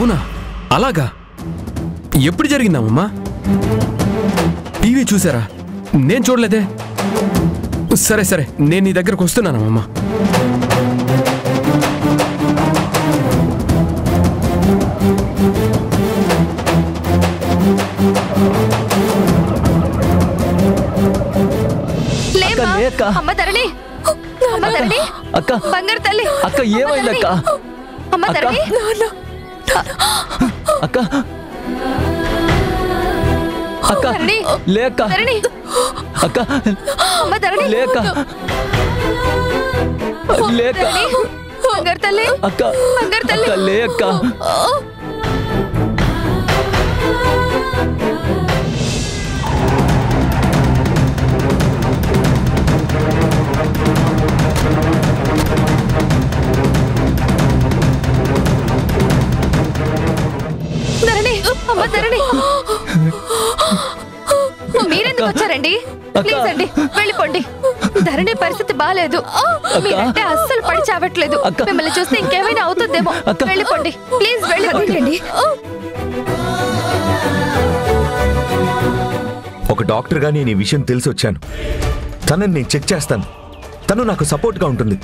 అవునా? అలాగా? ఎప్పుడు జరిగిందామమ్మా? టీవీ చూసారా? నేను చూడలేదే. సరే సరే, నేను నీ దగ్గరకు వస్తున్నానమ్మా. అమ్మ ధరణి, అమ్మ ధరణి, అక్క, బంగారు తల్లి, అక్క ఏమైంది అక్క? అమ్మ ధరణి, అక్క, అక్క లేక, అక్క అమ్మ ధరణి, లేక, లేక, బంగారు తల్లి, అక్క, బంగారు తల్లి, అక్క లేక. అమ్మ ధరణి, మీరెందుకు వచ్చారండి? ప్లీజ్ అండి, వెళ్ళిపోండి. ధరణి పరిస్థితి బాలేదు. మీరంటే అస్సలు పడి చావట్లేదు. మిమ్మల్ని చూస్తే ఇంకేమైనా అవుతుందేమో. వెళ్ళిపోండి ప్లీజ్, వెళ్ళిపోండి. ఒక డాక్టర్గా నేను ఈ విషయం తెలిసి వచ్చాను. తనని నేను చెక్ చేస్తాను. తను నాకు సపోర్ట్గా ఉంటుంది.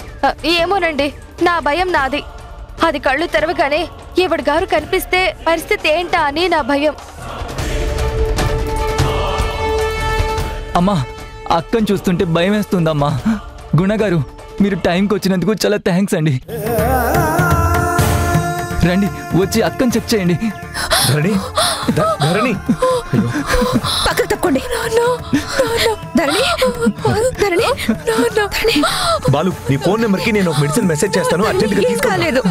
ఏమోనండి, నా భయం నాది. అది కళ్ళు తెరవగానే ఈవిడ గారు కనిపిస్తే పరిస్థితి ఏంటా అని నా భయం. అమ్మా, అక్కని చూస్తుంటే భయం వేస్తుందమ్మా. గుణగారు, మీరు టైంకి వచ్చినందుకు చాలా థ్యాంక్స్ అండి. రండి, వచ్చి అక్కని చెక్ చేయండి. ధరణి, ధరణి, పక్కకు తప్పుకోండి. బాలు, నీ ఫోన్ నెంబర్కి నేను ఒక మెడిసిన్ మెసేజ్ చేస్తాను. అర్జెంట్గా తీసుకోలేదు.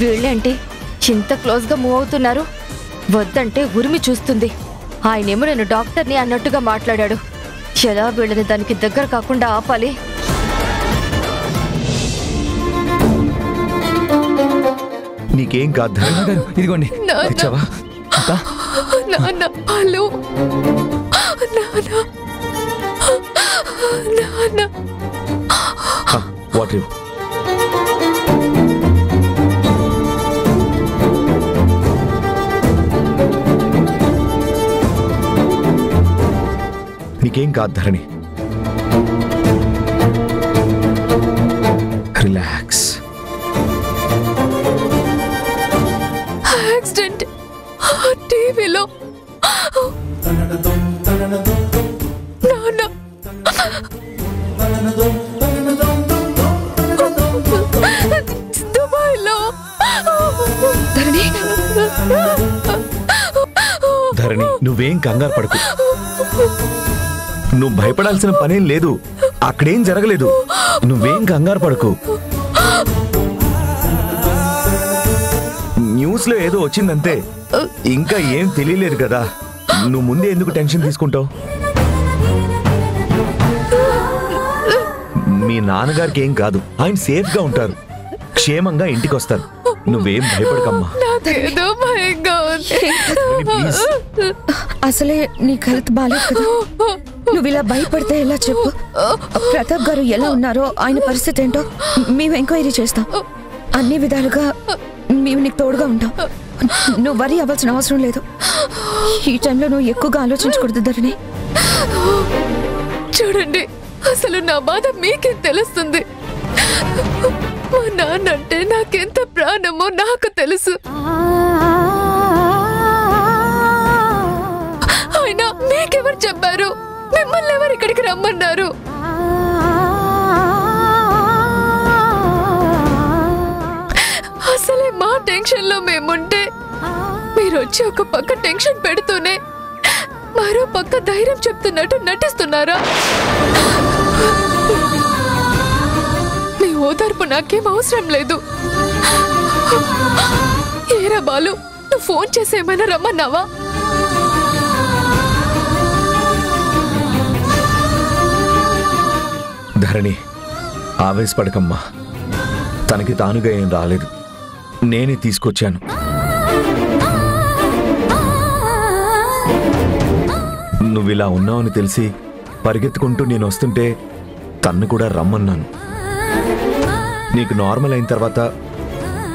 వీళ్ళేంటి ఇంత క్లోజ్ గా మూవ్ అవుతున్నారు? వద్దంటే ఉరిమి చూస్తుంది. ఆయనేమో నేను డాక్టర్ని అన్నట్టుగా మాట్లాడాడు. ఎలా వీళ్ళని దానికి దగ్గర కాకుండా ఆపాలి? నీకేం కాదు ధరణి. ఇదిగోండి. ఇచ్చావా? వాటర్. నీకేం కాదు ధరణి. రిలాక్స్. యాక్సిడెంట్ టీవీలో దుబాయ్లో. ధరణి, నువ్వేం కంగారు పడకు. నువ్వు భయపడాల్సిన పనేం లేదు. అక్కడేం జరగలేదు. నువ్వేం కంగారు పడకు. న్యూస్ లో ఏదో వచ్చిందంతే. ఇంకా ఏం తెలియలేదు కదా. నువ్వు ముందే ఎందుకు టెన్షన్ తీసుకుంటావు? మీ నాన్నగారికి ఏం కాదు. ఆయన సేఫ్ గా ఉంటారు. క్షేమంగా ఇంటికి వస్తారు. నువ్వేం భయపడకమ్మా. అసలే నీకు హెల్త్ బాలేదు కదా. నువ్వు ఇలా భయపడితే ఎలా చెప్పు? ప్రతాప్ గారు ఎలా ఉన్నారో, ఆయన పరిస్థితి ఏంటో మేము ఎంక్వైరీ చేస్తాం. అన్ని విధాలుగా మేము నీకు తోడుగా ఉంటాం. నువ్వు వరి అవ్వాల్సిన అవసరం లేదు. ఈ టైంలో నువ్వు ఎక్కువగా ఆలోచించకూడదు ధరణి. చూడండి, అసలు నా బాధ మీకేం తెలుస్తుంది? మా నాన్నంటే నాకెంత ప్రాణమో నాకు తెలుసు. అయినా మీకెవరు చెప్పారు? మిమ్మల్ని ఎవరు ఇక్కడికి రమ్మన్నారు? అసలే మా టెన్షన్ లో మేముంటే మీరు వచ్చి ఒక పక్క టెన్షన్ పెడుతూనే మరో పక్క ధైర్యం చెప్తున్నట్టు నటిస్తున్నారా? మీ ఓదార్పు నాకేం అవసరం లేదు. ఏరా బాలు, నువ్వు ఫోన్ చేసి ఏమైనా రమ్మన్నావా? ధరణి, ఆవేశపడకమ్మా. తనకి తానుగా ఏం రాలేదు, నేనే తీసుకొచ్చాను. నువ్విలా ఉన్నావని తెలిసి పరిగెత్తుకుంటూ నేను వస్తుంటే తన్ను కూడా రమ్మన్నాను. నీకు నార్మల్ అయిన తర్వాత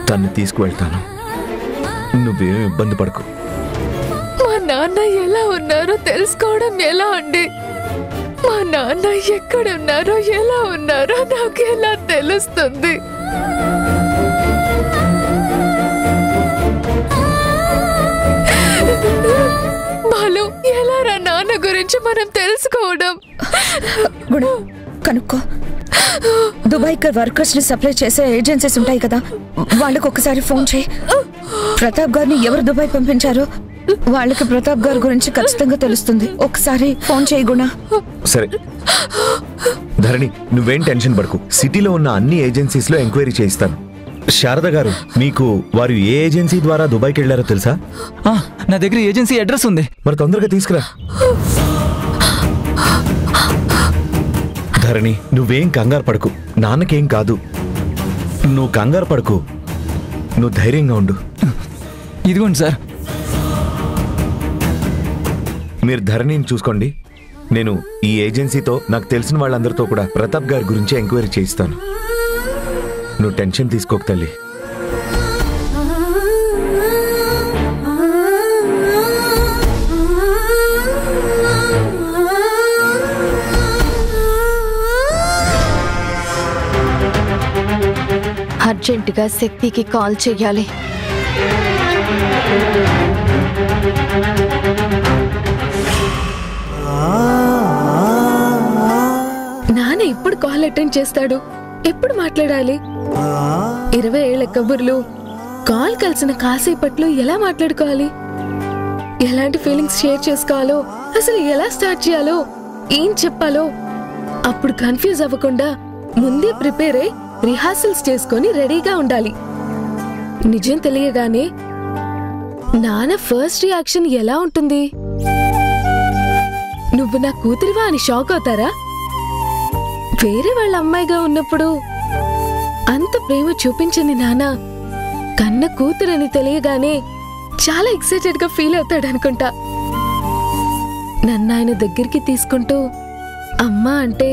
తన్ని తీసుకువెళ్తాను. నువ్వేం ఇబ్బంది పడకు. మా నాన్న ఎలా ఉన్నారో తెలుసుకోవడం ఎలా అండి? మా నాన్న ఎక్కడ ఉన్నారో ఎలా ఉన్నారో నాకు ఎలా తెలుస్తుంది? బాలు, ఎలా రా నాన్న గురించి మనం తెలుసుకోవడం? గుణ, కనుక్కో. దుబాయ్కి వర్కర్స్ ని సప్లై చేసే ఏజెన్సీస్ ఉంటాయి కదా, వాళ్ళకి ఒకసారి ఫోన్ చేయి. ప్రతాప్ గారిని ఎవరు దుబాయ్ పంపించారో వాళ్ళకి ప్రతాప్ గారి గురించి ఖచ్చితంగా తెలుస్తుంది. ఒకసారి ఫోన్ చేయి గుణ. సరే ధరణి, నువ్వేం టెన్షన్ పడకు. సిటీలో ఉన్న అన్ని ఏజెన్సీస్ లో ఎంక్వైరీ చేయిస్తాను. శారద గారు, మీకు వారు ఏ ఏజెన్సీ ద్వారా దుబాయ్కి వెళ్లారో తెలుసా? నా దగ్గర ఏజెన్సీ అడ్రస్ ఉంది. మరి తొందరగా తీసుకురా. ధరణి, నువ్వేం కంగారు పడకు. నాన్నకేం కాదు. నువ్వు కంగారు పడకు. నువ్వు ధైర్యంగా ఉండు. ఇదిగోండి సార్. మీరు ధరణిని చూసుకోండి. నేను ఈ ఏజెన్సీతో నాకు తెలిసిన వాళ్ళందరితో కూడా ప్రతాప్ గారి గురించి ఎంక్వైరీ చేయిస్తాను. నువ్వు టెన్షన్ తీసుకోక తల్లి. అర్జెంటుగా శక్తికి కాల్ చెయ్యాలి. నాన్న ఎప్పుడు కాల్ అటెండ్ చేస్తాడు? ఎప్పుడు మాట్లాడాలి? 20 ఏళ్ల కబుర్లు కాల్ కలిసిన కాసేపట్లో ఎలా మాట్లాడుకోవాలి? ఎలాంటి ఫీలింగ్స్ షేర్ చేసుకోవాలో, అసలు ఎలా స్టార్ట్ చేయాలో, ఏం చెప్పాలో అప్పుడు కన్ఫ్యూజ్ అవ్వకుండా ముందే ప్రిపేర్ అయి రిహార్సల్స్ చేసుకొని రెడీగా ఉండాలి. నిజం తెలియగానే నాన్న ఫస్ట్ రియాక్షన్ ఎలా ఉంటుంది? నువ్వు నా కూతురివా అని షాక్ అవుతారా? వేరే వాళ్ళ అమ్మాయిగా ఉన్నప్పుడు అంత ప్రేమ చూపించని నాన్న కన్న కూతురని తెలియగానే చాలా ఎక్సైటెడ్ గా ఫీల్ అవుతాడు అనుకుంటా. నన్ను ఆయన దగ్గరికి తీసుకుంటూ అమ్మా అంటే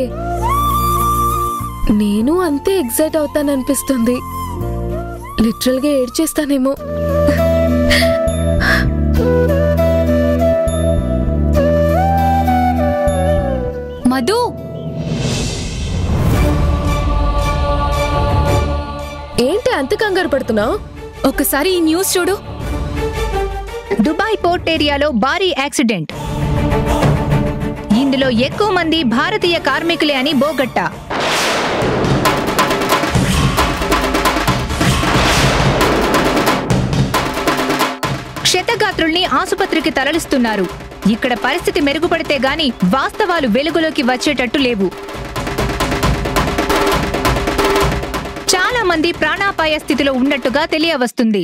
నేను అంతే ఎక్సైట్ అవుతాననిపిస్తుంది. లిటరల్ గా ఏడ్చేస్తానేమో. మధు, ఏంటి అంత కంగారు పడుతున్నావు? ఒకసారి ఈ న్యూస్ చూడు. దుబాయ్ పోర్ట్ ఏరియాలో భారీ యాక్సిడెంట్. ఇందులో ఎక్కువ మంది భారతీయ కార్మికులే అని బోగట్టా. క్షతగాత్రుల్ని ఆసుపత్రికి తరలిస్తున్నారు. ఇక్కడ పరిస్థితి మెరుగుపడితే గాని వాస్తవాలు వెలుగులోకి వచ్చేటట్టు లేవు. చాలా మంది ప్రాణాపాయ స్థితిలో ఉన్నట్టుగా తెలియవస్తుంది.